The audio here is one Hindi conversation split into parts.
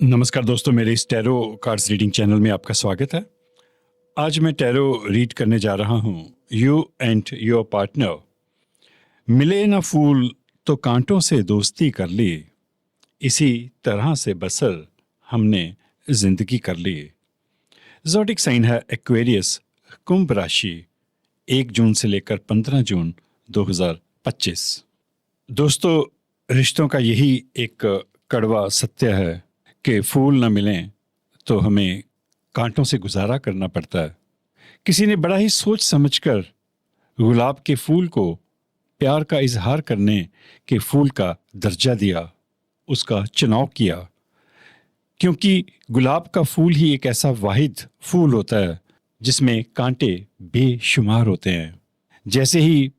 नमस्कार दोस्तों, मेरे इस टैरो कार्ड्स रीडिंग चैनल में आपका स्वागत है। आज मैं टैरो रीड करने जा रहा हूँ। You and your partner. मिले ना फूल तो कांटों से दोस्ती कर ली, इसी तरह से बसर हमने जिंदगी कर ली। ज़ोडिक साइन है एक्वेरियस, कुंभ राशि, 1 जून से लेकर 15 जून 2025। दोस्तों, रिश्तों का यही एक कड़वा सत्य है कि फूल न मिलें तो हमें कांटों से गुजारा करना पड़ता है। किसी ने बड़ा ही सोच समझकर गुलाब के फूल को प्यार का इजहार करने के फूल का दर्जा दिया, उसका चुनाव किया, क्योंकि गुलाब का फूल ही एक ऐसा वाहिद फूल होता है जिसमें कांटे बेशुमार होते हैं। जैसे ही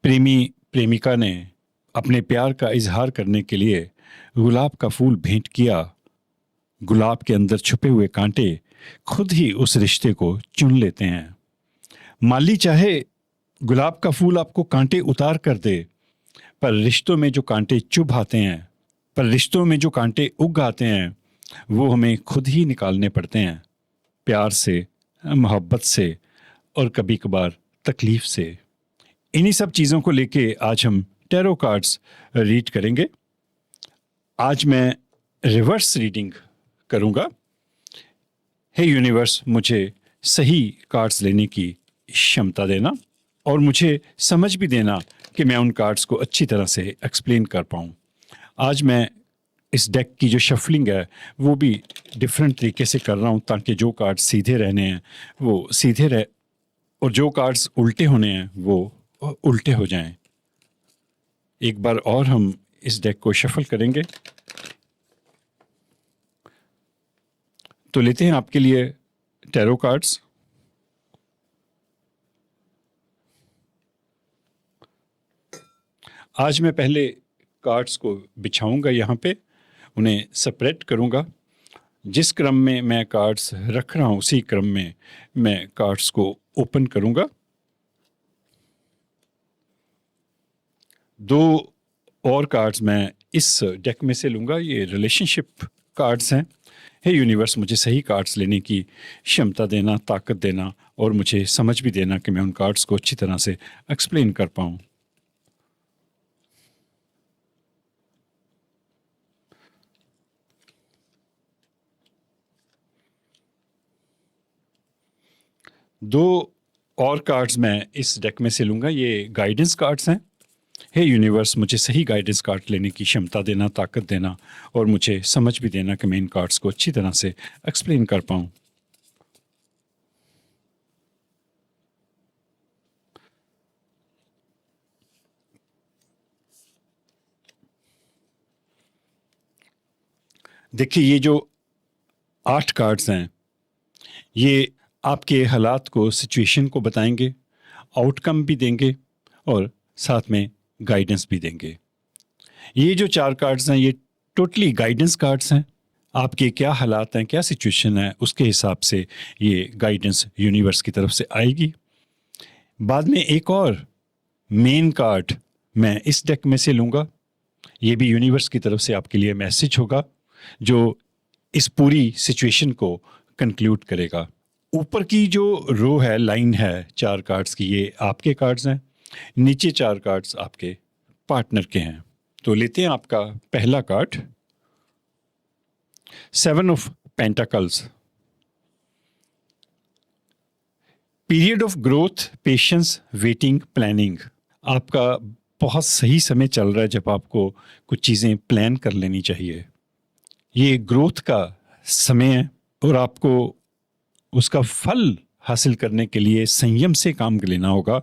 प्रेमी प्रेमिका ने अपने प्यार का इजहार करने के लिए गुलाब का फूल भेंट किया, गुलाब के अंदर छुपे हुए कांटे खुद ही उस रिश्ते को चुन लेते हैं। माली चाहे गुलाब का फूल आपको कांटे उतार कर दे, पर रिश्तों में जो कांटे चुभ आते हैं, पर रिश्तों में जो कांटे उग आते हैं, वो हमें खुद ही निकालने पड़ते हैं, प्यार से, मोहब्बत से और कभी कभार तकलीफ से। इन्हीं सब चीज़ों को लेके आज हम टैरो कार्ड्स रीड करेंगे। आज मैं रिवर्स रीडिंग करूंगा। हे यूनिवर्स, मुझे सही कार्ड्स लेने की क्षमता देना और मुझे समझ भी देना कि मैं उन कार्ड्स को अच्छी तरह से एक्सप्लेन कर पाऊँ। आज मैं इस डेक की जो शफलिंग है वो भी डिफरेंट तरीके से कर रहा हूँ, ताकि जो कार्ड्स सीधे रहने हैं वो सीधे रह और जो कार्ड्स उल्टे होने हैं वो उल्टे हो जाएं। एक बार और हम इस डेक को शफल करेंगे। तो लेते हैं आपके लिए टैरो कार्ड्स। आज मैं पहले कार्ड्स को बिछाऊंगा, यहाँ पे उन्हें सेपरेट करूंगा। जिस क्रम में मैं कार्ड्स रख रहा हूँ उसी क्रम में मैं कार्ड्स को ओपन करूंगा। 2 और कार्ड्स मैं इस डेक में से लूँगा। ये रिलेशनशिप कार्ड्स हैं। हे यूनिवर्स, मुझे सही कार्ड्स लेने की क्षमता देना, ताकत देना और मुझे समझ भी देना कि मैं उन कार्ड्स को अच्छी तरह से एक्सप्लेन कर पाऊँ। दो और कार्ड्स मैं इस डेक में से लूँगा। ये गाइडेंस कार्ड्स हैं। हे यूनिवर्स, मुझे सही गाइडेंस कार्ड लेने की क्षमता देना, ताकत देना और मुझे समझ भी देना कि मैं इन कार्ड्स को अच्छी तरह से एक्सप्लेन कर पाऊँ। देखिए, ये जो 8 कार्ड्स हैं ये आपके हालात को, सिचुएशन को बताएंगे, आउटकम भी देंगे और साथ में गाइडेंस भी देंगे। ये जो 4 कार्ड्स हैं ये टोटली गाइडेंस कार्ड्स हैं। आपके क्या हालात हैं, क्या सिचुएशन है, उसके हिसाब से ये गाइडेंस यूनिवर्स की तरफ से आएगी। बाद में एक और मेन कार्ड मैं इस डेक में से लूँगा। ये भी यूनिवर्स की तरफ से आपके लिए मैसेज होगा जो इस पूरी सिचुएशन को कंक्लूड करेगा। ऊपर की जो रो है, लाइन है 4 कार्ड्स की, ये आपके कार्ड्स हैं। नीचे 4 कार्ड्स आपके पार्टनर के हैं। तो लेते हैं आपका पहला card, 7 of pentacles. Period of growth, patience, waiting, planning. आपका बहुत सही समय चल रहा है जब आपको कुछ चीज़ें प्लान कर लेनी चाहिए। ये ग्रोथ का समय है और आपको उसका फल हासिल करने के लिए संयम से काम लेना होगा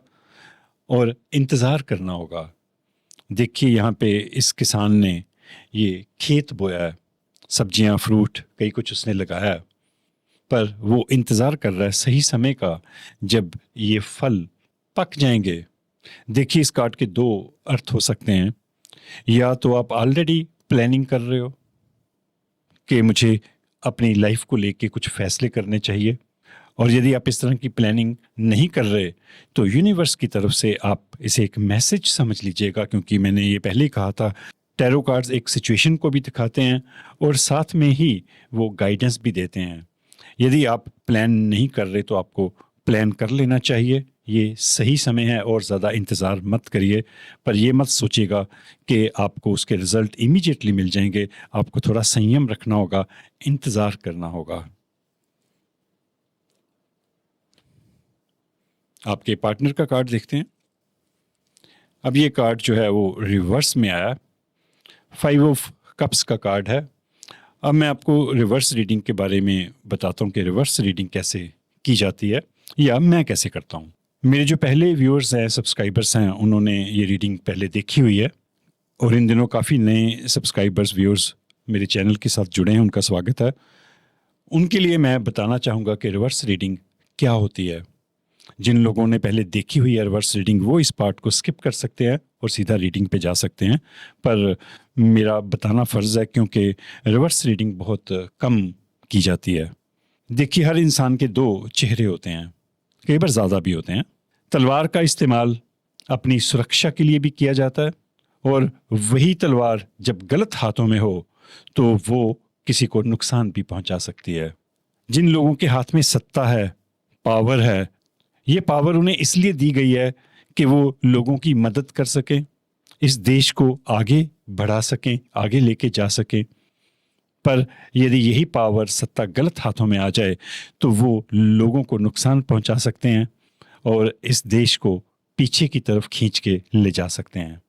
और इंतज़ार करना होगा। देखिए, यहाँ पे इस किसान ने ये खेत बोया है, सब्जियाँ, फ्रूट, कई कुछ उसने लगाया है, पर वो इंतज़ार कर रहा है सही समय का जब ये फल पक जाएंगे। देखिए, इस कार्ड के 2 अर्थ हो सकते हैं। या तो आप ऑलरेडी प्लानिंग कर रहे हो कि मुझे अपनी लाइफ को लेके कुछ फैसले करने चाहिए, और यदि आप इस तरह की प्लानिंग नहीं कर रहे तो यूनिवर्स की तरफ से आप इसे एक मैसेज समझ लीजिएगा, क्योंकि मैंने ये पहले ही कहा था टैरो कार्ड्स एक सिचुएशन को भी दिखाते हैं और साथ में ही वो गाइडेंस भी देते हैं। यदि आप प्लान नहीं कर रहे तो आपको प्लान कर लेना चाहिए, ये सही समय है और ज़्यादा इंतज़ार मत करिए। पर ये मत सोचिएगा कि आपको उसके रिज़ल्ट इमीडिएटली मिल जाएंगे। आपको थोड़ा संयम रखना होगा, इंतज़ार करना होगा। आपके पार्टनर का कार्ड देखते हैं। अब ये कार्ड जो है वो रिवर्स में आया, 5 ऑफ कप्स का कार्ड है। अब मैं आपको रिवर्स रीडिंग के बारे में बताता हूँ कि रिवर्स रीडिंग कैसे की जाती है या मैं कैसे करता हूँ। मेरे जो पहले व्यूअर्स हैं, सब्सक्राइबर्स हैं, उन्होंने ये रीडिंग पहले देखी हुई है और इन दिनों काफ़ी नए सब्सक्राइबर्स, व्यूअर्स मेरे चैनल के साथ जुड़े हैं, उनका स्वागत है। उनके लिए मैं बताना चाहूँगा कि रिवर्स रीडिंग क्या होती है। जिन लोगों ने पहले देखी हुई है रिवर्स रीडिंग, वो इस पार्ट को स्किप कर सकते हैं और सीधा रीडिंग पे जा सकते हैं। पर मेरा बताना फ़र्ज़ है क्योंकि रिवर्स रीडिंग बहुत कम की जाती है। देखिए, हर इंसान के 2 चेहरे होते हैं, कई बार ज़्यादा भी होते हैं। तलवार का इस्तेमाल अपनी सुरक्षा के लिए भी किया जाता है और वही तलवार जब गलत हाथों में हो तो वो किसी को नुकसान भी पहुंचा सकती है। जिन लोगों के हाथ में सत्ता है, पावर है, ये पावर उन्हें इसलिए दी गई है कि वो लोगों की मदद कर सकें, इस देश को आगे बढ़ा सकें, आगे लेके जा सकें। पर यदि यही पावर, सत्ता गलत हाथों में आ जाए तो वो लोगों को नुकसान पहुंचा सकते हैं और इस देश को पीछे की तरफ खींच के ले जा सकते हैं।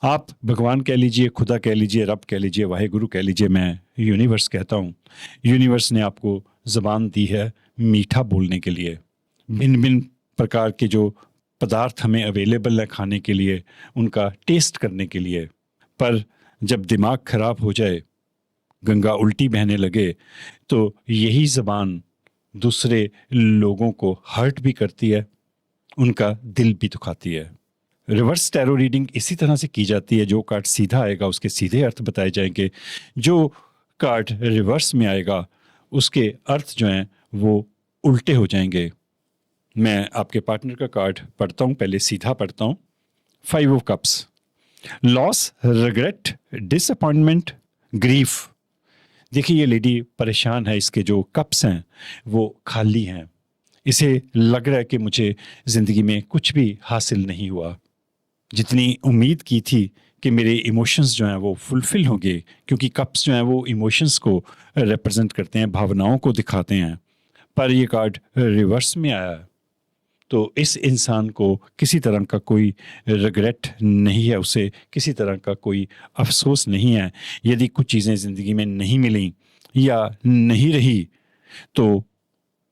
आप भगवान कह लीजिए, खुदा कह लीजिए, रब कह लीजिए, वाहेगुरु कह लीजिए, मैं यूनिवर्स कहता हूँ। यूनिवर्स ने आपको ज़बान दी है मीठा बोलने के लिए। भिन्न भिन्न प्रकार के जो पदार्थ हमें अवेलेबल है खाने के लिए, उनका टेस्ट करने के लिए। पर जब दिमाग खराब हो जाए, गंगा उल्टी बहने लगे, तो यही ज़बान दूसरे लोगों को हर्ट भी करती है, उनका दिल भी दुखाती है। रिवर्स टैरो रीडिंग इसी तरह से की जाती है। जो कार्ड सीधा आएगा उसके सीधे अर्थ बताए जाएंगे, जो कार्ड रिवर्स में आएगा उसके अर्थ जो हैं वो उल्टे हो जाएंगे। मैं आपके पार्टनर का कार्ड पढ़ता हूँ, पहले सीधा पढ़ता हूँ। 5 of cups, loss, regret, disappointment, grief. देखिए, ये लेडी परेशान है, इसके जो कप्स हैं वो खाली हैं। इसे लग रहा है कि मुझे ज़िंदगी में कुछ भी हासिल नहीं हुआ। जितनी उम्मीद की थी कि मेरे इमोशंस जो हैं वो फुलफ़िल होंगे, क्योंकि कप्स जो हैं वो इमोशंस को रिप्रेजेंट करते हैं, भावनाओं को दिखाते हैं। पर ये कार्ड रिवर्स में आया है, तो इस इंसान को किसी तरह का कोई रिग्रेट नहीं है, उसे किसी तरह का कोई अफसोस नहीं है। यदि कुछ चीज़ें ज़िंदगी में नहीं मिली या नहीं रही तो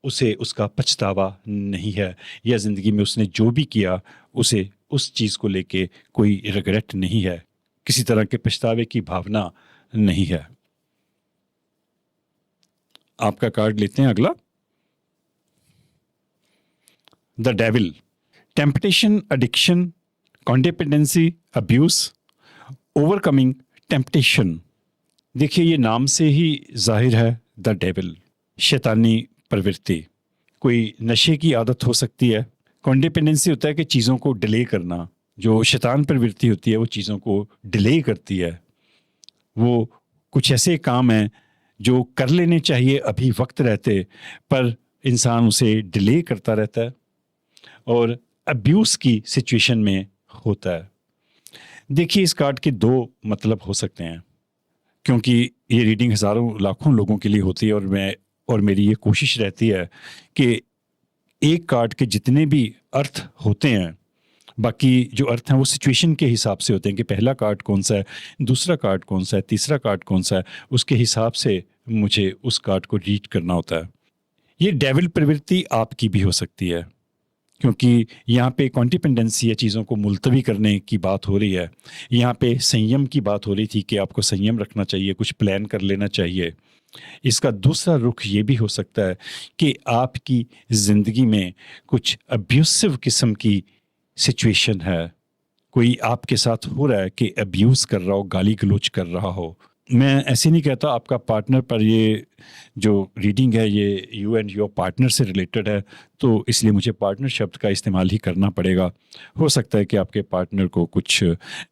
उसे उसका पछतावा नहीं है, या ज़िंदगी में उसने जो भी किया उसे उस चीज़ को लेके कोई रिग्रेट नहीं है, किसी तरह के पछतावे की भावना नहीं है। आपका कार्ड लेते हैं अगला, the devil, temptation, addiction, codependency, abuse, overcoming temptation. देखिए, ये नाम से ही जाहिर है, द डेविल, शैतानी प्रवृत्ति। कोई नशे की आदत हो सकती है। कॉन्डिपेंडेंसी होता है कि चीज़ों को डिले करना। जो शैतान प्रवृत्ति होती है वो चीज़ों को डिले करती है। वो कुछ ऐसे काम हैं जो कर लेने चाहिए अभी वक्त रहते, पर इंसान उसे डिले करता रहता है और अब्यूज़ की सिचुएशन में होता है। देखिए, इस कार्ड के 2 मतलब हो सकते हैं, क्योंकि ये रीडिंग हज़ारों लाखों लोगों के लिए होती है और मेरी ये कोशिश रहती है कि एक कार्ड के जितने भी अर्थ होते हैं, बाकी जो अर्थ हैं वो सिचुएशन के हिसाब से होते हैं कि पहला कार्ड कौन सा है, दूसरा कार्ड कौन सा है, तीसरा कार्ड कौन सा है, उसके हिसाब से मुझे उस कार्ड को रीड करना होता है। ये डेविल प्रवृत्ति आपकी भी हो सकती है, क्योंकि यहाँ पे कॉन्डिपेंडेंसी या चीज़ों को मुलतवी करने की बात हो रही है। यहाँ पे संयम की बात हो रही थी कि आपको संयम रखना चाहिए, कुछ प्लान कर लेना चाहिए। इसका दूसरा रुख ये भी हो सकता है कि आपकी ज़िंदगी में कुछ अब्यूसिव किस्म की सिचुएशन है, कोई आपके साथ हो रहा है कि अब्यूज़ कर रहा हो, गाली गलौज कर रहा हो। मैं ऐसे नहीं कहता आपका पार्टनर, पर ये जो रीडिंग है ये यू एंड योर पार्टनर से रिलेटेड है, तो इसलिए मुझे पार्टनर शब्द का इस्तेमाल ही करना पड़ेगा। हो सकता है कि आपके पार्टनर को कुछ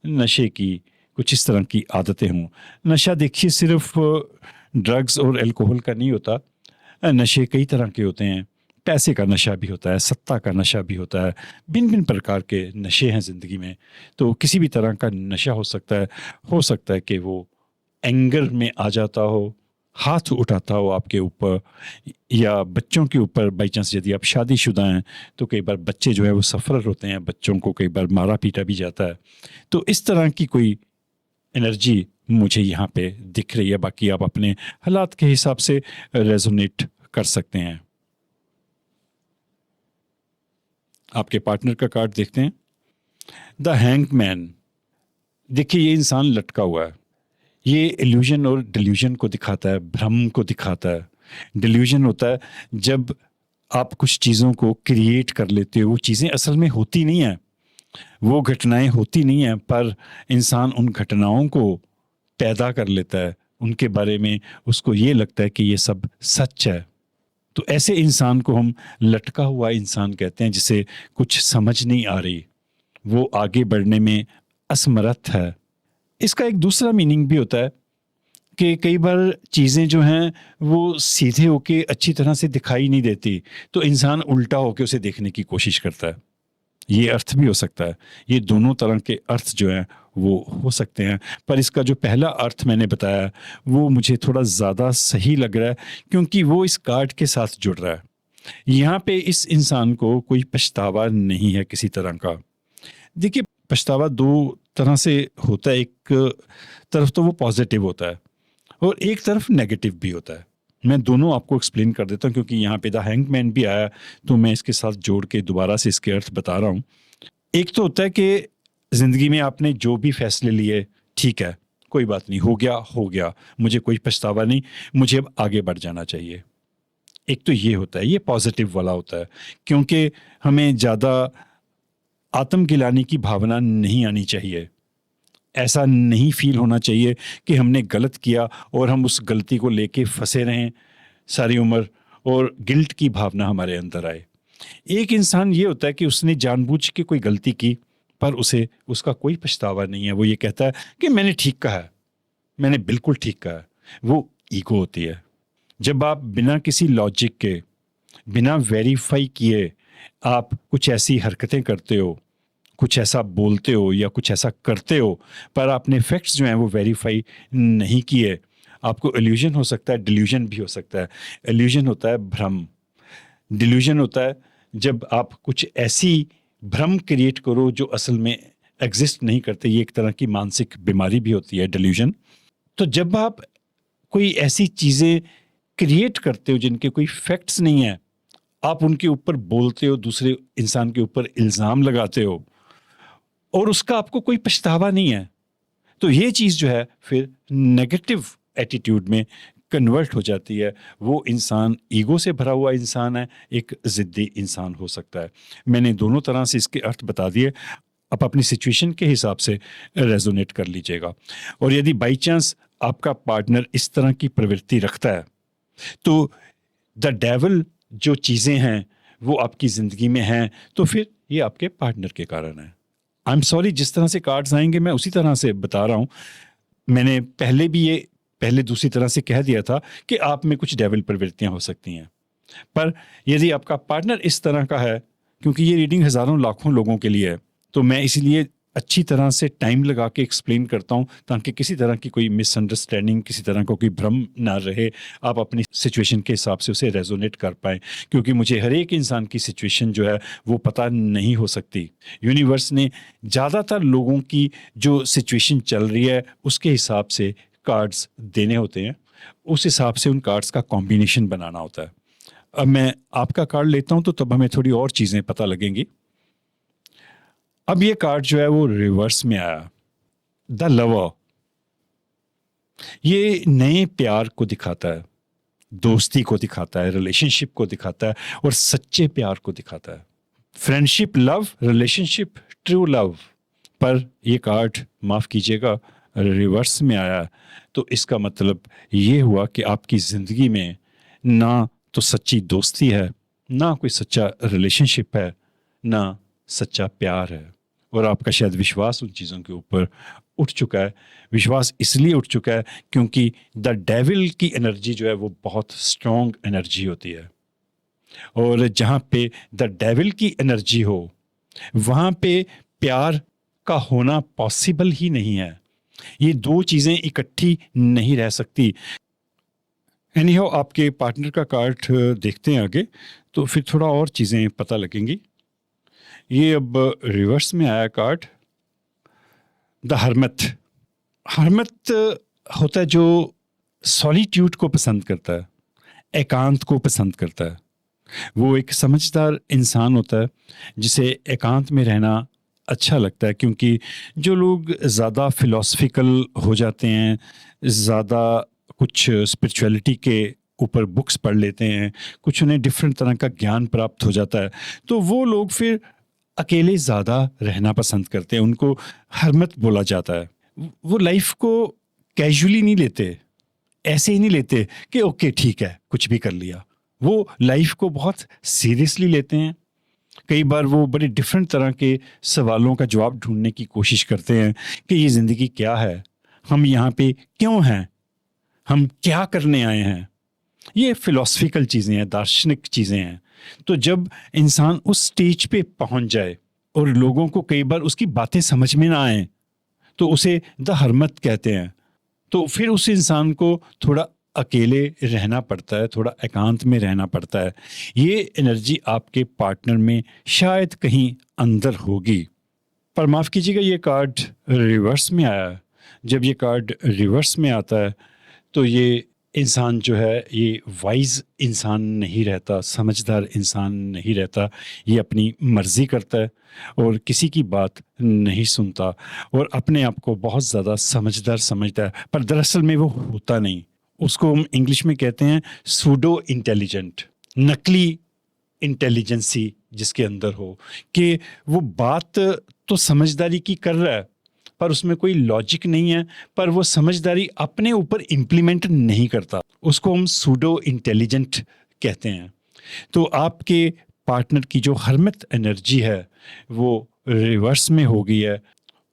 नशे की कुछ इस तरह की आदतें हों। नशा देखिए सिर्फ ड्रग्स और अल्कोहल का नहीं होता, नशे कई तरह के होते हैं। पैसे का नशा भी होता है, सत्ता का नशा भी होता है, भिन्न भिन्न प्रकार के नशे हैं ज़िंदगी में। तो किसी भी तरह का नशा हो सकता है कि वो एंगर में आ जाता हो, हाथ उठाता हो आपके ऊपर या बच्चों के ऊपर। बाई चांस यदि आप शादीशुदा हैं तो कई बार बच्चे जो है वो सफ़र होते हैं, बच्चों को कई बार मारा पीटा भी जाता है। तो इस तरह की कोई एनर्जी मुझे यहाँ पे दिख रही है। बाकी आप अपने हालात के हिसाब से रेजोनेट कर सकते हैं। आपके पार्टनर का कार्ड देखते हैं, द हैंग्ड मैन। देखिए ये इंसान लटका हुआ है। ये इल्यूजन और डिल्यूजन को दिखाता है, भ्रम को दिखाता है। डिल्यूजन होता है जब आप कुछ चीज़ों को क्रिएट कर लेते हो, वो चीज़ें असल में होती नहीं हैं, वो घटनाएं होती नहीं हैं, पर इंसान उन घटनाओं को पैदा कर लेता है। उनके बारे में उसको ये लगता है कि ये सब सच है। तो ऐसे इंसान को हम लटका हुआ इंसान कहते हैं, जिसे कुछ समझ नहीं आ रही, वो आगे बढ़ने में असमर्थ है। इसका एक दूसरा मीनिंग भी होता है कि कई बार चीज़ें जो हैं वो सीधे होके अच्छी तरह से दिखाई नहीं देती, तो इंसान उल्टा होके उसे देखने की कोशिश करता है। ये अर्थ भी हो सकता है। ये दोनों तरह के अर्थ जो हैं वो हो सकते हैं, पर इसका जो पहला अर्थ मैंने बताया वो मुझे थोड़ा ज़्यादा सही लग रहा है, क्योंकि वो इस कार्ड के साथ जुड़ रहा है। यहाँ पे इस इंसान को कोई पछतावा नहीं है किसी तरह का। देखिए पछतावा दो तरह से होता है, एक तरफ तो वो पॉजिटिव होता है और एक तरफ नेगेटिव भी होता है। मैं दोनों आपको एक्सप्लेन कर देता हूँ, क्योंकि यहाँ पे द हैंगमैन भी आया तो मैं इसके साथ जोड़ के दोबारा से इसके अर्थ बता रहा हूँ। एक तो होता है कि ज़िंदगी में आपने जो भी फैसले लिए, ठीक है, कोई बात नहीं, हो गया, मुझे कोई पछतावा नहीं, मुझे अब आगे बढ़ जाना चाहिए। एक तो ये होता है, ये पॉजिटिव वाला होता है, क्योंकि हमें ज़्यादा आत्मगिलानी की भावना नहीं आनी चाहिए। ऐसा नहीं फील होना चाहिए कि हमने गलत किया और हम उस गलती को लेके फंसे रहें सारी उम्र और गिल्ट की भावना हमारे अंदर आए। एक इंसान ये होता है कि उसने जानबूझ के कोई गलती की, पर उसे उसका कोई पछतावा नहीं है। वो ये कहता है कि मैंने ठीक कहा है, मैंने बिल्कुल ठीक कहा है। वो ईगो होती है। जब आप बिना किसी लॉजिक के, बिना वेरीफाई किए आप कुछ ऐसी हरकतें करते हो, कुछ ऐसा बोलते हो या कुछ ऐसा करते हो, पर आपने फैक्ट्स जो हैं वो वेरीफाई नहीं किए, आपको इल्यूजन हो सकता है, डिल्यूजन भी हो सकता है। इल्यूजन होता है भ्रम, डिल्यूजन होता है जब आप कुछ ऐसी भ्रम क्रिएट करो जो असल में एग्जिस्ट नहीं करते। ये एक तरह की मानसिक बीमारी भी होती है, डिल्यूजन। तो जब आप कोई ऐसी चीज़ें क्रिएट करते हो जिनके कोई फैक्ट्स नहीं है, आप उनके ऊपर बोलते हो, दूसरे इंसान के ऊपर इल्ज़ाम लगाते हो और उसका आपको कोई पछतावा नहीं है, तो ये चीज़ जो है फिर नेगेटिव एटीट्यूड में कन्वर्ट हो जाती है। वो इंसान ईगो से भरा हुआ इंसान है, एक ज़िद्दी इंसान हो सकता है। मैंने दोनों तरह से इसके अर्थ बता दिए, आप अपनी सिचुएशन के हिसाब से रेजोनेट कर लीजिएगा। और यदि बाई चांस आपका पार्टनर इस तरह की प्रवृत्ति रखता है, तो द डेविल जो चीज़ें हैं वो आपकी ज़िंदगी में हैं, तो फिर ये आपके पार्टनर के कारण है। आई एम सॉरी, जिस तरह से कार्ड्स आएंगे मैं उसी तरह से बता रहा हूँ। मैंने पहले दूसरी तरह से कह दिया था कि आप में कुछ डेविल प्रवृत्तियां हो सकती हैं, पर यदि आपका पार्टनर इस तरह का है, क्योंकि ये रीडिंग हज़ारों लाखों लोगों के लिए है, तो मैं इसीलिए अच्छी तरह से टाइम लगा के एक्सप्लेन करता हूँ, ताकि किसी तरह की कोई मिसअंडरस्टैंडिंग, किसी तरह का कोई भ्रम ना रहे, आप अपनी सिचुएशन के हिसाब से उसे रेजोनेट कर पाएँ। क्योंकि मुझे हर एक इंसान की सिचुएशन जो है वो पता नहीं हो सकती। यूनिवर्स ने ज़्यादातर लोगों की जो सिचुएशन चल रही है उसके हिसाब से कार्ड्स देने होते हैं, उस हिसाब से उन कार्ड्स का कॉम्बिनेशन बनाना होता है। अब मैं आपका कार्ड लेता हूं तो तब हमें थोड़ी और चीज़ें पता लगेंगी। अब ये कार्ड जो है वो रिवर्स में आया, द लवर। ये नए प्यार को दिखाता है, दोस्ती को दिखाता है, रिलेशनशिप को दिखाता है और सच्चे प्यार को दिखाता है। Friendship, love, relationship, true love. पर ये कार्ड, माफ़ कीजिएगा, रिवर्स में आया, तो इसका मतलब ये हुआ कि आपकी ज़िंदगी में ना तो सच्ची दोस्ती है, ना कोई सच्चा रिलेशनशिप है, ना सच्चा प्यार है, और आपका शायद विश्वास उन चीज़ों के ऊपर उठ चुका है। विश्वास इसलिए उठ चुका है क्योंकि द डेविल की एनर्जी जो है वो बहुत स्ट्रॉन्ग एनर्जी होती है, और जहाँ पे द डेविल की एनर्जी हो वहाँ पे प्यार का होना पॉसिबल ही नहीं है। ये दो चीज़ें इकट्ठी नहीं रह सकती। एनीहाउ, आपके पार्टनर का कार्ड देखते हैं आगे, तो फिर थोड़ा और चीज़ें पता लगेंगी। ये अब रिवर्स में आया कार्ड, द हरमत। हरमत होता है जो सॉलिट्यूड को पसंद करता है, एकांत को पसंद करता है। वो एक समझदार इंसान होता है जिसे एकांत में रहना अच्छा लगता है, क्योंकि जो लोग ज़्यादा फिलोसफिकल हो जाते हैं, ज़्यादा कुछ स्पिरिचुअलिटी के ऊपर बुक्स पढ़ लेते हैं, कुछ उन्हें डिफरेंट तरह का ज्ञान प्राप्त हो जाता है, तो वो लोग फिर अकेले ज़्यादा रहना पसंद करते हैं। उनको हरमत बोला जाता है। वो लाइफ को कैजुअली नहीं लेते, ऐसे ही नहीं लेते कि ओके ठीक है कुछ भी कर लिया। वो लाइफ को बहुत सीरियसली लेते हैं। कई बार वो बड़े डिफरेंट तरह के सवालों का जवाब ढूंढने की कोशिश करते हैं कि ये ज़िंदगी क्या है, हम यहाँ पे क्यों हैं, हम क्या करने आए हैं। ये फिलोसफिकल चीज़ें हैं, दार्शनिक चीज़ें हैं। तो जब इंसान उस स्टेज पे पहुंच जाए और लोगों को कई बार उसकी बातें समझ में ना आए, तो उसे द हरमत कहते हैं। तो फिर उस इंसान को थोड़ा अकेले रहना पड़ता है, थोड़ा एकांत में रहना पड़ता है। ये एनर्जी आपके पार्टनर में शायद कहीं अंदर होगी। पर माफ़ कीजिएगा, ये कार्ड रिवर्स में आया है। जब ये कार्ड रिवर्स में आता है तो ये इंसान जो है ये वाइज इंसान नहीं रहता, समझदार इंसान नहीं रहता। ये अपनी मर्ज़ी करता है और किसी की बात नहीं सुनता और अपने आप को बहुत ज़्यादा समझदार समझता है, पर दरअसल में वो होता नहीं। उसको हम इंग्लिश में कहते हैं सूडो इंटेलिजेंट, नकली इंटेलिजेंसी जिसके अंदर हो, कि वो बात तो समझदारी की कर रहा है पर उसमें कोई लॉजिक नहीं है, पर वो समझदारी अपने ऊपर इम्प्लीमेंट नहीं करता। उसको हम सूडो इंटेलिजेंट कहते हैं। तो आपके पार्टनर की जो हरमत एनर्जी है वो रिवर्स में हो गई है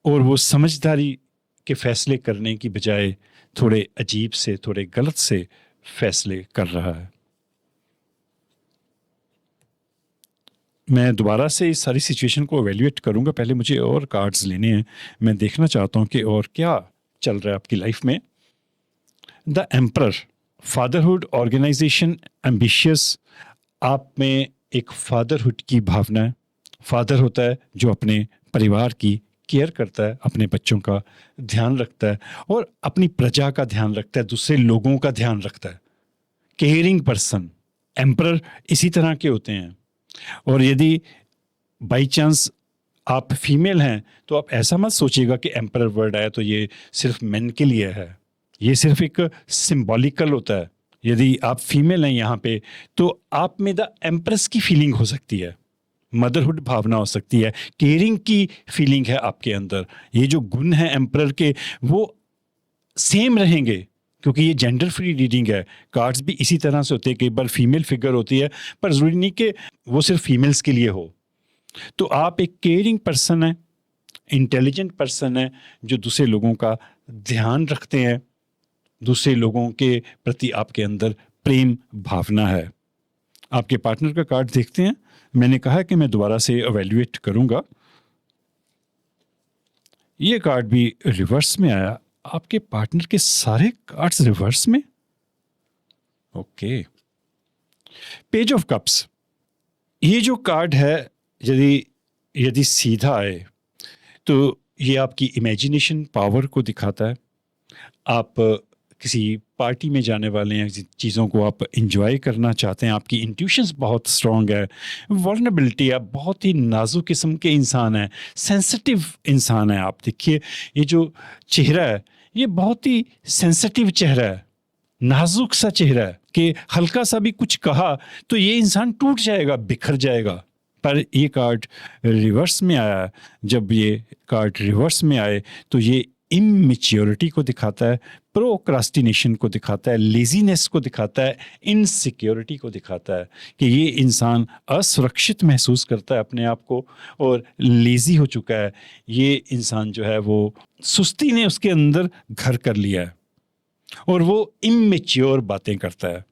और वो समझदारी के फैसले करने की बजाय थोड़े अजीब से, थोड़े गलत से फैसले कर रहा है। मैं दोबारा से इस सारी सिचुएशन को एवेल्युएट करूंगा। पहले मुझे और कार्ड्स लेने हैं। मैं देखना चाहता हूं कि और क्या चल रहा है आपकी लाइफ में। The emperor, fatherhood, organisation, ambitious. आप में एक फादरहुड की भावना है। फादर होता है जो अपने परिवार की केयर करता है, अपने बच्चों का ध्यान रखता है और अपनी प्रजा का ध्यान रखता है, दूसरे लोगों का ध्यान रखता है। Caring person. एम्परर इसी तरह के होते हैं। और यदि बाई चांस आप फीमेल हैं तो आप ऐसा मत सोचिएगा कि एम्परर वर्ड आया तो ये सिर्फ मेन के लिए है। ये सिर्फ एक सिंबॉलिकल होता है। यदि आप फीमेल हैं यहाँ पे तो आप में द एम्प्रेस की फीलिंग हो सकती है, मदरहुड भावना हो सकती है, केयरिंग की फीलिंग है आपके अंदर। ये जो गुण है एम्परर के वो सेम रहेंगे क्योंकि ये जेंडर फ्री रीडिंग है। कार्ड्स भी इसी तरह से होते हैं। कई बार फीमेल फिगर होती है पर ज़रूरी नहीं कि वो सिर्फ फीमेल्स के लिए हो। तो आप एक केयरिंग पर्सन है, इंटेलिजेंट पर्सन है जो दूसरे लोगों का ध्यान रखते हैं, दूसरे लोगों के प्रति आपके अंदर प्रेम भावना है। आपके पार्टनर का कार्ड देखते हैं। मैंने कहा कि मैं दोबारा से एवेल्युएट करूंगा। ये कार्ड भी रिवर्स में आया। आपके पार्टनर के सारे कार्ड्स रिवर्स में। Okay, page of cups. ये जो कार्ड है यदि सीधा आए तो ये आपकी इमेजिनेशन पावर को दिखाता है। आप किसी पार्टी में जाने वाले हैं, चीज़ों को आप इंजॉय करना चाहते हैं, आपकी इंट्यूशंस बहुत स्ट्रॉन्ग है, वल्नरेबिलिटी, आप बहुत ही नाजुक किस्म के इंसान हैं, सेंसिटिव इंसान है आप। देखिए ये जो चेहरा है ये बहुत ही सेंसिटिव चेहरा है, नाजुक सा चेहरा है कि हल्का सा भी कुछ कहा तो ये इंसान टूट जाएगा, बिखर जाएगा। पर ये कार्ड रिवर्स में आया। जब ये कार्ड रिवर्स में आए तो ये इमेच्योरिटी को दिखाता है, प्रोक्रास्टिनेशन को दिखाता है, लेजीनेस को दिखाता है, इनसिक्योरिटी को दिखाता है कि ये इंसान असुरक्षित महसूस करता है अपने आप को और लेजी हो चुका है। ये इंसान जो है वो सुस्ती ने उसके अंदर घर कर लिया है और वो इमेच्योर बातें करता है।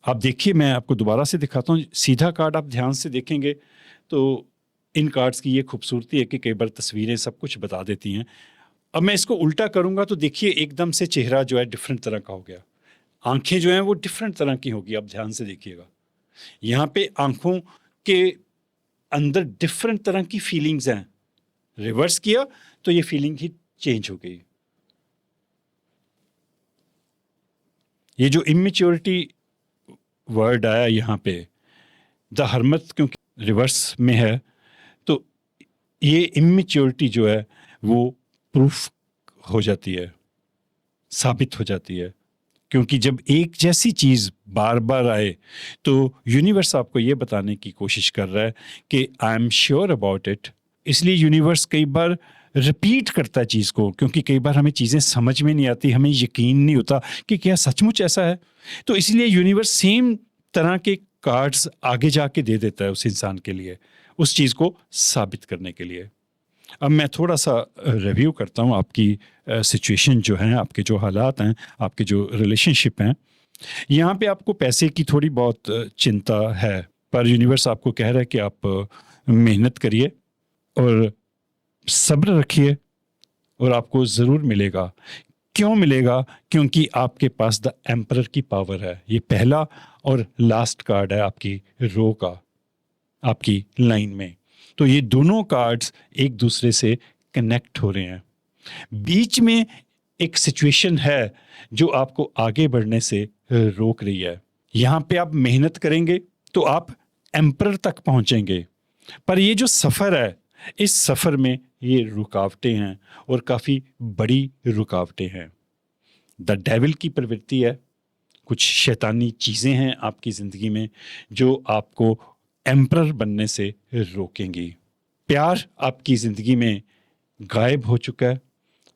आप देखिए, मैं आपको दोबारा से दिखाता हूँ। सीधा कार्ड आप ध्यान से देखेंगे तो इन कार्ड्स की ये खूबसूरती है कि कई बार तस्वीरें सब कुछ बता देती हैं। अब मैं इसको उल्टा करूंगा तो देखिए एकदम से चेहरा जो है डिफरेंट तरह का हो गया, आंखें जो हैं वो डिफरेंट तरह की होगी। आप ध्यान से देखिएगा, यहाँ पे आंखों के अंदर डिफरेंट तरह की फीलिंग्स हैं। रिवर्स किया तो ये फीलिंग ही चेंज हो गई। ये जो इमेच्योरिटी वर्ड आया यहाँ पे, द हरमत क्योंकि रिवर्स में है, तो ये इमेच्योरिटी जो है वो प्रूफ हो जाती है, साबित हो जाती है। क्योंकि जब एक जैसी चीज़ बार बार आए तो यूनिवर्स आपको ये बताने की कोशिश कर रहा है कि I am sure about it. इसलिए यूनिवर्स कई बार रिपीट करता है चीज़ को, क्योंकि कई बार हमें चीज़ें समझ में नहीं आती, हमें यकीन नहीं होता कि क्या सचमुच ऐसा है। तो इसलिए यूनिवर्स सेम तरह के कार्ड्स आगे जाके दे देता है उस इंसान के लिए, उस चीज़ को साबित करने के लिए। अब मैं थोड़ा सा रिव्यू करता हूँ आपकी सिचुएशन जो है, आपके जो हालात हैं, आपके जो रिलेशनशिप हैं। यहाँ पे आपको पैसे की थोड़ी बहुत चिंता है, पर यूनिवर्स आपको कह रहा है कि आप मेहनत करिए और सब्र रखिए और आपको ज़रूर मिलेगा। क्यों मिलेगा? क्योंकि आपके पास द एम्परर की पावर है। ये पहला और लास्ट कार्ड है आपकी रो का, आपकी लाइन में। तो ये दोनों कार्ड्स एक दूसरे से कनेक्ट हो रहे हैं। बीच में एक सिचुएशन है जो आपको आगे बढ़ने से रोक रही है। यहाँ पे आप मेहनत करेंगे तो आप एम्परर तक पहुंचेंगे, पर ये जो सफ़र है, इस सफ़र में ये रुकावटें हैं और काफ़ी बड़ी रुकावटें हैं। द डेविल की प्रवृत्ति है, कुछ शैतानी चीज़ें हैं आपकी ज़िंदगी में जो आपको एम्परर बनने से रोकेंगी। प्यार आपकी ज़िंदगी में गायब हो चुका है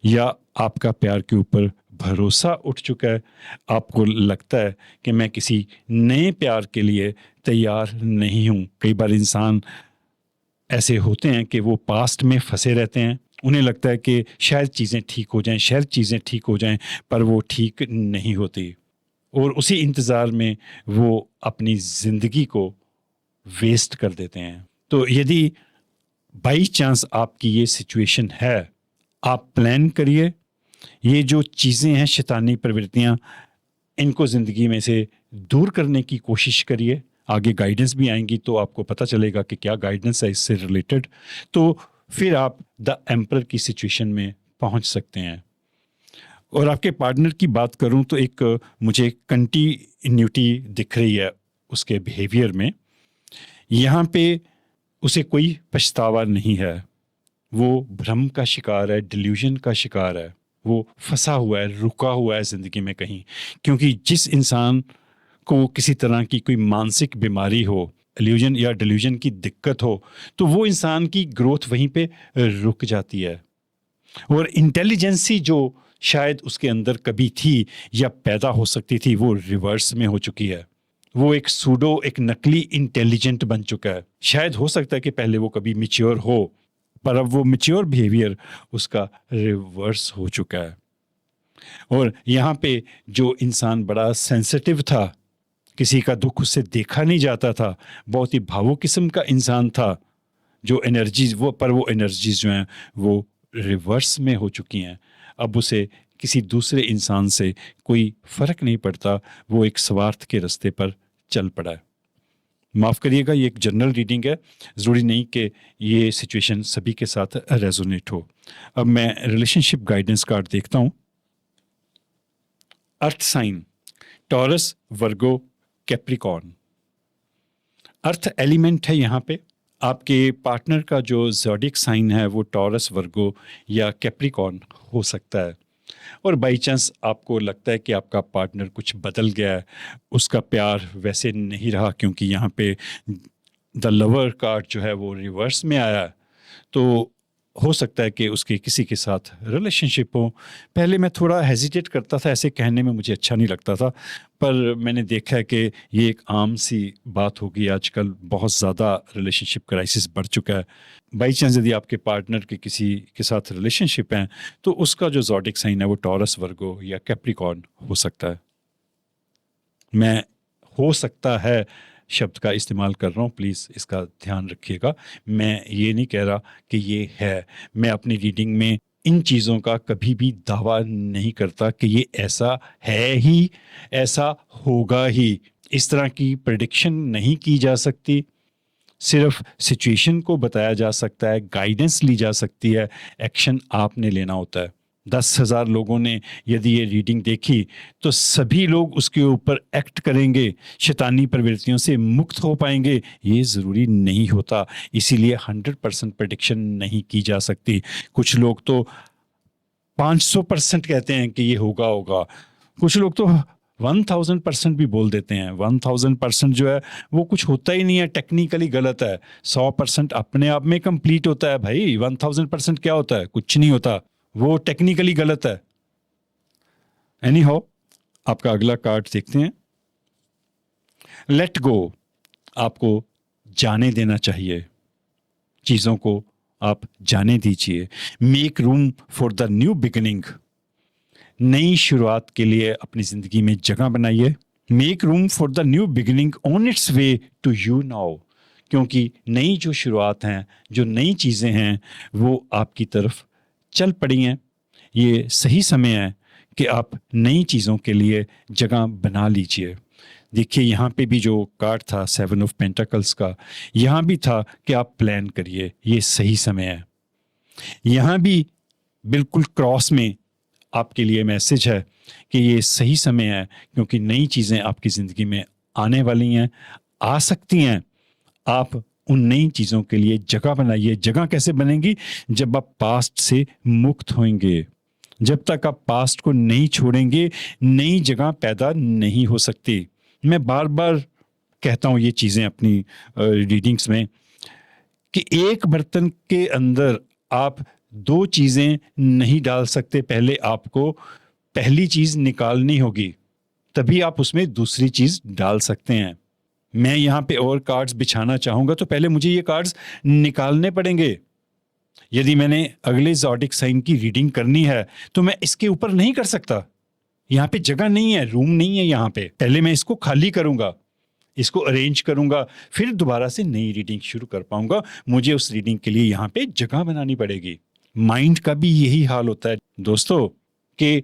या आपका प्यार के ऊपर भरोसा उठ चुका है। आपको लगता है कि मैं किसी नए प्यार के लिए तैयार नहीं हूँ। कई बार इंसान ऐसे होते हैं कि वो पास्ट में फंसे रहते हैं। उन्हें लगता है कि शायद चीज़ें ठीक हो जाएं, शायद चीज़ें ठीक हो जाएं, पर वो ठीक नहीं होती और उसी इंतज़ार में वो अपनी ज़िंदगी को वेस्ट कर देते हैं। तो यदि बाई चांस आपकी ये सिचुएशन है, आप प्लान करिए, ये जो चीज़ें हैं शैतानी प्रवृत्तियाँ, इनको ज़िंदगी में से दूर करने की कोशिश करिए। आगे गाइडेंस भी आएंगी तो आपको पता चलेगा कि क्या गाइडेंस है इससे रिलेटेड, तो फिर आप द एम्परर की सिचुएशन में पहुंच सकते हैं। और आपके पार्टनर की बात करूं तो एक मुझे कंटिन्यूटी दिख रही है उसके बिहेवियर में। यहाँ पे उसे कोई पछतावा नहीं है, वो भ्रम का शिकार है, डिल्यूजन का शिकार है, वो फंसा हुआ है, रुका हुआ है ज़िंदगी में कहीं। क्योंकि जिस इंसान को किसी तरह की कोई मानसिक बीमारी हो, इल्यूजन या डिल्यूजन की दिक्कत हो, तो वो इंसान की ग्रोथ वहीं पे रुक जाती है और इंटेलिजेंसी जो शायद उसके अंदर कभी थी या पैदा हो सकती थी, वो रिवर्स में हो चुकी है। वो एक सूडो, एक नकली इंटेलिजेंट बन चुका है। शायद हो सकता है कि पहले वो कभी मैच्योर हो, पर अब वो मैच्योर बिहेवियर उसका रिवर्स हो चुका है। और यहाँ पे जो इंसान बड़ा सेंसिटिव था, किसी का दुख उससे देखा नहीं जाता था, बहुत ही भावुक किस्म का इंसान था, जो एनर्जीज वो एनर्जीज जो हैं वो रिवर्स में हो चुकी हैं। अब उसे किसी दूसरे इंसान से कोई फ़र्क नहीं पड़ता, वो एक स्वार्थ के रास्ते पर चल पड़ा है। माफ़ करिएगा, ये एक जनरल रीडिंग है, ज़रूरी नहीं कि ये सिचुएशन सभी के साथ रेजोनेट हो। अब मैं रिलेशनशिप गाइडेंस कार्ड देखता हूँ। अर्थ साइन टॉरस, वर्गो, कैप्रिकॉर्न। अर्थ एलिमेंट है यहाँ पे। आपके पार्टनर का जो ज़ोडिक साइन है वो टॉरस, वर्गो या कैप्रिकॉर्न हो सकता है। और बाई चांस आपको लगता है कि आपका पार्टनर कुछ बदल गया है, उसका प्यार वैसे नहीं रहा, क्योंकि यहाँ पे द लवर कार्ड जो है वो रिवर्स में आया है, तो हो सकता है कि उसके किसी के साथ रिलेशनशिप हो। पहले मैं थोड़ा हेजिटेट करता था, ऐसे कहने में मुझे अच्छा नहीं लगता था, पर मैंने देखा है कि ये एक आम सी बात हो गई आजकल। बहुत ज़्यादा रिलेशनशिप क्राइसिस बढ़ चुका है। बाई चांस यदि आपके पार्टनर के किसी के साथ रिलेशनशिप हैं तो उसका जो ज़ोडिक साइन है वो टॉरस, वर्गो या कैप्रिकॉर्न हो सकता है। मैं हो सकता है शब्द का इस्तेमाल कर रहा हूँ, प्लीज़ इसका ध्यान रखिएगा। मैं ये नहीं कह रहा कि ये है। मैं अपनी रीडिंग में इन चीज़ों का कभी भी दावा नहीं करता कि ये ऐसा है ही, ऐसा होगा ही। इस तरह की प्रेडिक्शन नहीं की जा सकती। सिर्फ सिचुएशन को बताया जा सकता है, गाइडेंस ली जा सकती है, एक्शन आपने लेना होता है। 10,000 लोगों ने यदि ये रीडिंग देखी तो सभी लोग उसके ऊपर एक्ट करेंगे, शैतानी प्रवृत्तियों से मुक्त हो पाएंगे, ये ज़रूरी नहीं होता। इसीलिए 100% प्रेडिक्शन नहीं की जा सकती। कुछ लोग तो 500% कहते हैं कि ये होगा होगा। कुछ लोग तो 1000% भी बोल देते हैं। 1000% जो है वो कुछ होता ही नहीं है, टेक्निकली गलत है। 100% अपने आप में कंप्लीट होता है भाई। 1000% क्या होता है? कुछ नहीं होता, वो टेक्निकली गलत है। एनी हाउ, आपका अगला कार्ड देखते हैं। लेट गो, आपको जाने देना चाहिए, चीज़ों को आप जाने दीजिए। Make room for the new beginning, नई शुरुआत के लिए अपनी ज़िंदगी में जगह बनाइए। Make room for the new beginning on its way to you now, क्योंकि नई जो शुरुआत हैं, जो नई चीज़ें हैं, वो आपकी तरफ चल पड़ी हैं। ये सही समय है कि आप नई चीज़ों के लिए जगह बना लीजिए। देखिए यहाँ पे भी जो कार्ड था 7 ऑफ पेंटाकल्स का, यहाँ भी था कि आप प्लान करिए, ये सही समय है। यहाँ भी बिल्कुल क्रॉस में आपके लिए मैसेज है कि ये सही समय है, क्योंकि नई चीज़ें आपकी ज़िंदगी में आने वाली हैं, आ सकती हैं। आप उन नई चीज़ों के लिए जगह बनाइए। जगह कैसे बनेगी? जब आप पास्ट से मुक्त होंगे। जब तक आप पास्ट को नहीं छोड़ेंगे, नई जगह पैदा नहीं हो सकती। मैं बार बार कहता हूँ ये चीज़ें अपनी रीडिंग्स में कि एक बर्तन के अंदर आप दो चीज़ें नहीं डाल सकते। पहले आपको पहली चीज़ निकालनी होगी, तभी आप उसमें दूसरी चीज़ डाल सकते हैं। मैं यहाँ पे और कार्ड्स बिछाना चाहूँगा तो पहले मुझे ये कार्ड्स निकालने पड़ेंगे। यदि मैंने अगले ज़ोडिक साइन की रीडिंग करनी है तो मैं इसके ऊपर नहीं कर सकता। यहाँ पे जगह नहीं है, रूम नहीं है यहाँ पे। पहले मैं इसको खाली करूँगा, इसको अरेंज करूँगा, फिर दोबारा से नई रीडिंग शुरू कर पाऊँगा। मुझे उस रीडिंग के लिए यहाँ पे जगह बनानी पड़ेगी। माइंड का भी यही हाल होता है दोस्तों, कि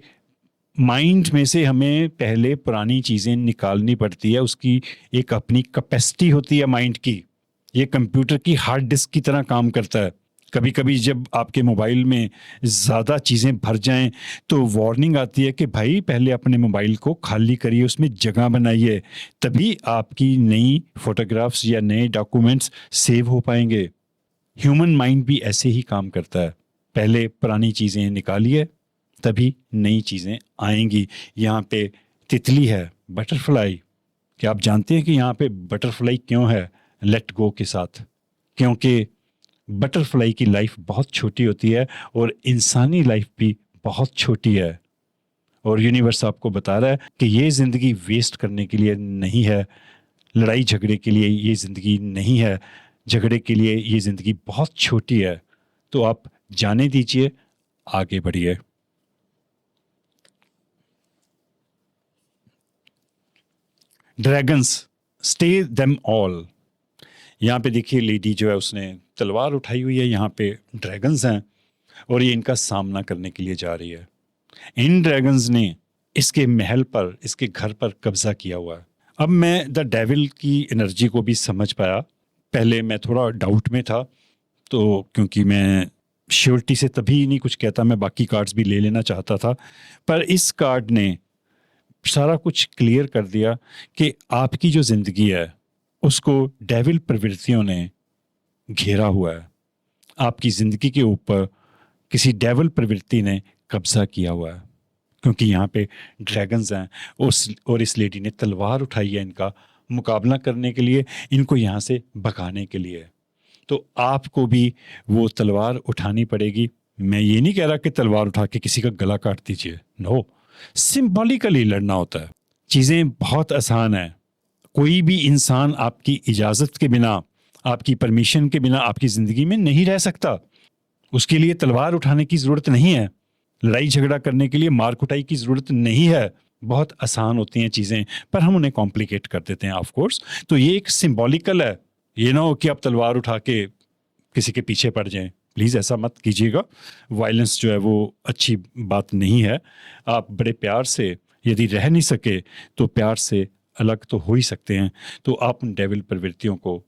माइंड में से हमें पहले पुरानी चीज़ें निकालनी पड़ती है। उसकी एक अपनी कैपेसिटी होती है माइंड की। ये कंप्यूटर की हार्ड डिस्क की तरह काम करता है। कभी कभी जब आपके मोबाइल में ज़्यादा चीज़ें भर जाएं तो वार्निंग आती है कि भाई पहले अपने मोबाइल को खाली करिए, उसमें जगह बनाइए, तभी आपकी नई फोटोग्राफ्स या नए डॉक्यूमेंट्स सेव हो पाएंगे। ह्यूमन माइंड भी ऐसे ही काम करता है। पहले पुरानी चीज़ें निकालिए, तभी नई चीज़ें आएंगी। यहाँ पे तितली है, बटरफ्लाई। क्या आप जानते हैं कि यहाँ पे बटरफ्लाई क्यों है लेट गो के साथ? क्योंकि बटरफ्लाई की लाइफ बहुत छोटी होती है और इंसानी लाइफ भी बहुत छोटी है। और यूनिवर्स आपको बता रहा है कि ये ज़िंदगी वेस्ट करने के लिए नहीं है, लड़ाई झगड़े के लिए ये ज़िंदगी नहीं है, झगड़े के लिए ये ज़िंदगी बहुत छोटी है। तो आप जाने दीजिए, आगे बढ़िए। Dragons, stay them all. यहाँ पे देखिए लेडी जो है उसने तलवार उठाई हुई है। यहाँ पे ड्रैगन्स हैं और ये इनका सामना करने के लिए जा रही है। इन ड्रैगन्स ने इसके महल पर, इसके घर पर कब्जा किया हुआ है। अब मैं द डेविल की एनर्जी को भी समझ पाया। पहले मैं थोड़ा डाउट में था, तो क्योंकि मैं श्योरिटी से तभी नहीं कुछ कहता, मैं बाकी कार्ड्स भी ले लेना चाहता था, पर इस कार्ड ने सारा कुछ क्लियर कर दिया कि आपकी जो ज़िंदगी है उसको डेविल प्रवृत्तियों ने घेरा हुआ है। आपकी ज़िंदगी के ऊपर किसी डेविल प्रवृत्ति ने कब्जा किया हुआ है, क्योंकि यहाँ पे ड्रैगन्स हैं। और इस लेडी ने तलवार उठाई है इनका मुकाबला करने के लिए, इनको यहाँ से भगाने के लिए। तो आपको भी वो तलवार उठानी पड़ेगी। मैं ये नहीं कह रहा कि तलवार उठा के किसी का गला काट दीजिए, नो, सिंबॉलिकली लड़ना होता है। चीज़ें बहुत आसान है। कोई भी इंसान आपकी इजाज़त के बिना, आपकी परमिशन के बिना आपकी ज़िंदगी में नहीं रह सकता। उसके लिए तलवार उठाने की ज़रूरत नहीं है, लड़ाई झगड़ा करने के लिए मार कुटाई की ज़रूरत नहीं है। बहुत आसान होती हैं चीज़ें, पर हम उन्हें कॉम्प्लिकेट कर देते हैं ऑफ कोर्स। तो ये एक सिंबॉलिकल है, ये ना हो कि आप तलवार उठा के किसी के पीछे पड़ जाएं। प्लीज़ ऐसा मत कीजिएगा। वायलेंस जो है वो अच्छी बात नहीं है। आप बड़े प्यार से, यदि रह नहीं सके तो प्यार से अलग तो हो ही सकते हैं। तो आप उन डेविल प्रवृत्तियों को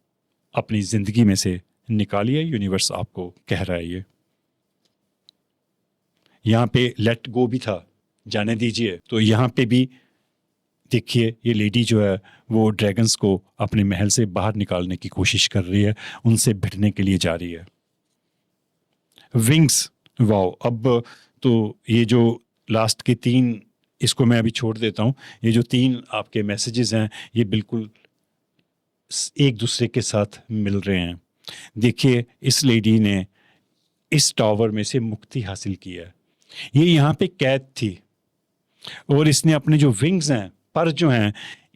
अपनी ज़िंदगी में से निकालिए। यूनिवर्स आपको कह रहा है ये। यहाँ पे लेट गो भी था, जाने दीजिए। तो यहाँ पे भी देखिए, ये लेडी जो है वो ड्रैगन्स को अपने महल से बाहर निकालने की कोशिश कर रही है, उनसे भिड़ने के लिए जा रही है। Wings, wow. अब तो ये जो लास्ट के 3, इसको मैं अभी छोड़ देता हूँ। ये जो 3 आपके मैसेजेस हैं ये बिल्कुल एक दूसरे के साथ मिल रहे हैं। देखिए, इस लेडी ने इस टावर में से मुक्ति हासिल की है। ये यहाँ पे कैद थी और इसने अपने जो विंग्स हैं, पर जो हैं,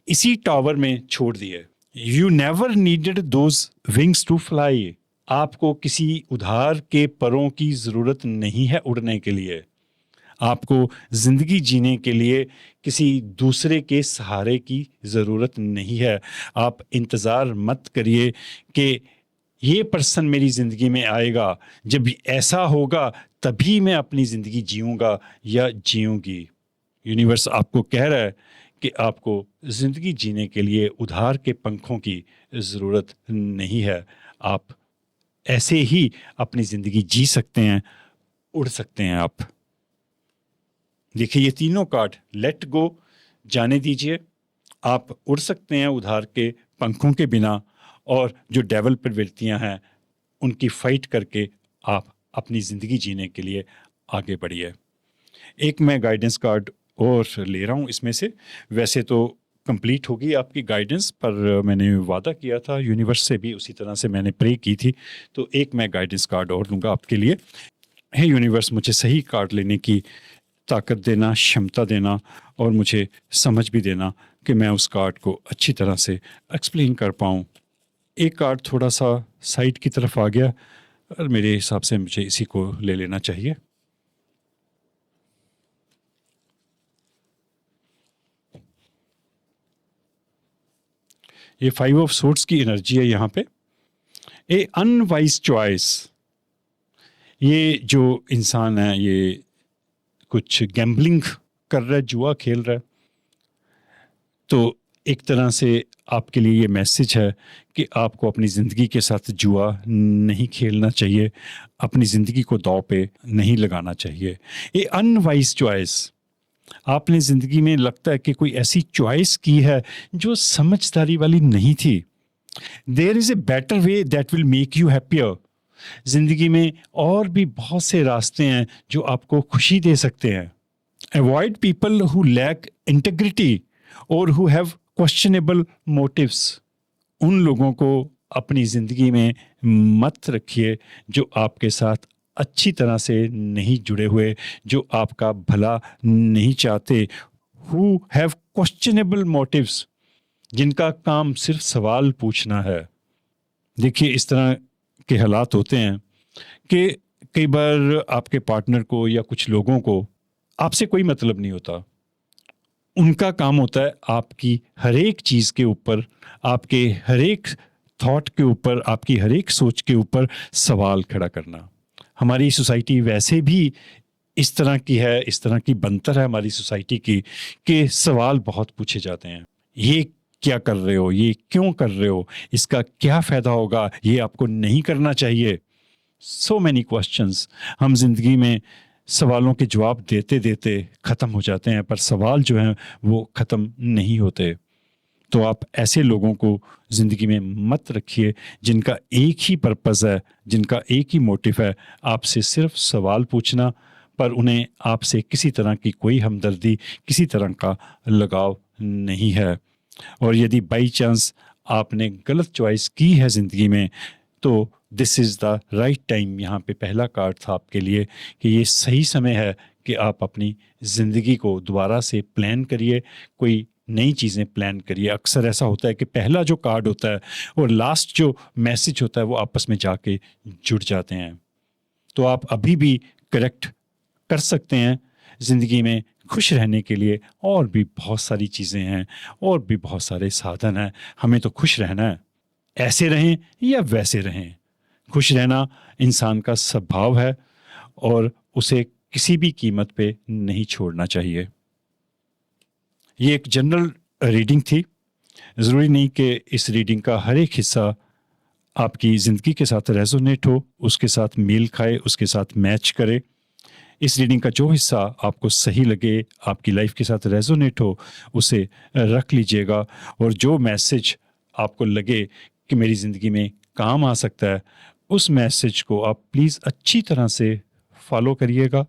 इसी टावर में छोड़ दिए। You never needed those wings to fly. आपको किसी उधार के परों की ज़रूरत नहीं है उड़ने के लिए। आपको ज़िंदगी जीने के लिए किसी दूसरे के सहारे की ज़रूरत नहीं है। आप इंतज़ार मत करिए कि ये पर्सन मेरी ज़िंदगी में आएगा, जब ऐसा होगा तभी मैं अपनी ज़िंदगी जीऊँगा या जीऊँगी। यूनिवर्स आपको कह रहा है कि आपको ज़िंदगी जीने के लिए उधार के पंखों की ज़रूरत नहीं है। आप ऐसे ही अपनी ज़िंदगी जी सकते हैं, उड़ सकते हैं आप। देखिए, ये तीनों कार्ड, लेट गो, जाने दीजिए, आप उड़ सकते हैं उधार के पंखों के बिना, और जो डेवल प्रवृत्तियां हैं उनकी फाइट करके आप अपनी ज़िंदगी जीने के लिए आगे बढ़िए। एक मैं गाइडेंस कार्ड और ले रहा हूँ इसमें से। वैसे तो कंप्लीट होगी आपकी गाइडेंस, पर मैंने वादा किया था यूनिवर्स से भी, उसी तरह से मैंने प्रे की थी। तो एक मैं गाइडेंस कार्ड और लूँगा आपके लिए। हे यूनिवर्स, मुझे सही कार्ड लेने की ताकत देना, क्षमता देना, और मुझे समझ भी देना कि मैं उस कार्ड को अच्छी तरह से एक्सप्लेन कर पाऊँ। एक कार्ड थोड़ा सा साइड की तरफ आ गया और मेरे हिसाब से मुझे इसी को ले लेना चाहिए। ये 5 ऑफ सोर्ड्स की एनर्जी है यहाँ पे। ए अनवाइज चॉइस। ये जो इंसान है ये कुछ गैम्बलिंग कर रहा है, जुआ खेल रहा है। तो एक तरह से आपके लिए ये मैसेज है कि आपको अपनी ज़िंदगी के साथ जुआ नहीं खेलना चाहिए, अपनी ज़िंदगी को दांव पे नहीं लगाना चाहिए। ये अनवाइज चॉइस, आपने ज़िंदगी में लगता है कि कोई ऐसी चॉइस की है जो समझदारी वाली नहीं थी। There is a better way that will make you happier. ज़िंदगी में और भी बहुत से रास्ते हैं जो आपको खुशी दे सकते हैं। Avoid people who lack integrity और हु हैव क्वेश्चनेबल मोटिव्स। उन लोगों को अपनी ज़िंदगी में मत रखिए जो आपके साथ अच्छी तरह से नहीं जुड़े हुए, जो आपका भला नहीं चाहते। हु हैव क्वेश्चनेबल मोटिव्स, जिनका काम सिर्फ सवाल पूछना है। देखिए, इस तरह के हालात होते हैं कि कई बार आपके पार्टनर को या कुछ लोगों को आपसे कोई मतलब नहीं होता। उनका काम होता है आपकी हर एक चीज़ के ऊपर, आपके हर एक थॉट के ऊपर, आपकी हर एक सोच के ऊपर सवाल खड़ा करना। हमारी सोसाइटी वैसे भी इस तरह की है, इस तरह की बनतर है हमारी सोसाइटी की, कि सवाल बहुत पूछे जाते हैं। ये क्या कर रहे हो, ये क्यों कर रहे हो, इसका क्या फ़ायदा होगा, ये आपको नहीं करना चाहिए। So many questions. हम जिंदगी में सवालों के जवाब देते देते ख़त्म हो जाते हैं, पर सवाल जो हैं वो ख़त्म नहीं होते। तो आप ऐसे लोगों को ज़िंदगी में मत रखिए जिनका एक ही पर्पज़ है, जिनका एक ही मोटिव है, आपसे सिर्फ सवाल पूछना, पर उन्हें आपसे किसी तरह की कोई हमदर्दी, किसी तरह का लगाव नहीं है। और यदि बाई चांस आपने गलत चॉइस की है ज़िंदगी में, तो this is the right time. यहाँ पे पहला कार्ड था आपके लिए कि ये सही समय है कि आप अपनी ज़िंदगी को दोबारा से प्लान करिए, कोई नई चीज़ें प्लान करिए। अक्सर ऐसा होता है कि पहला जो कार्ड होता है और लास्ट जो मैसेज होता है वो आपस में जाके जुड़ जाते हैं। तो आप अभी भी करेक्ट कर सकते हैं। ज़िंदगी में खुश रहने के लिए और भी बहुत सारी चीज़ें हैं और भी बहुत सारे साधन हैं। हमें तो खुश रहना है, ऐसे रहें या वैसे रहें। खुश रहना इंसान का स्वभाव है और उसे किसी भी कीमत पे नहीं छोड़ना चाहिए। ये एक जनरल रीडिंग थी। ज़रूरी नहीं कि इस रीडिंग का हर एक हिस्सा आपकी ज़िंदगी के साथ रेजोनेट हो, उसके साथ मेल खाए, उसके साथ मैच करे। इस रीडिंग का जो हिस्सा आपको सही लगे, आपकी लाइफ के साथ रेजोनेट हो, उसे रख लीजिएगा। और जो मैसेज आपको लगे कि मेरी ज़िंदगी में काम आ सकता है, उस मैसेज को आप प्लीज़ अच्छी तरह से फॉलो करिएगा।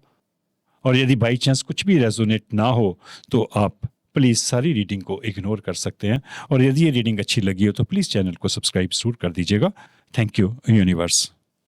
और यदि बाई चांस कुछ भी रेजोनेट ना हो तो आप प्लीज़ सारी रीडिंग को इग्नोर कर सकते हैं। और यदि ये रीडिंग अच्छी लगी हो तो प्लीज़ चैनल को सब्सक्राइब ज़रूर कर दीजिएगा। Thank you universe.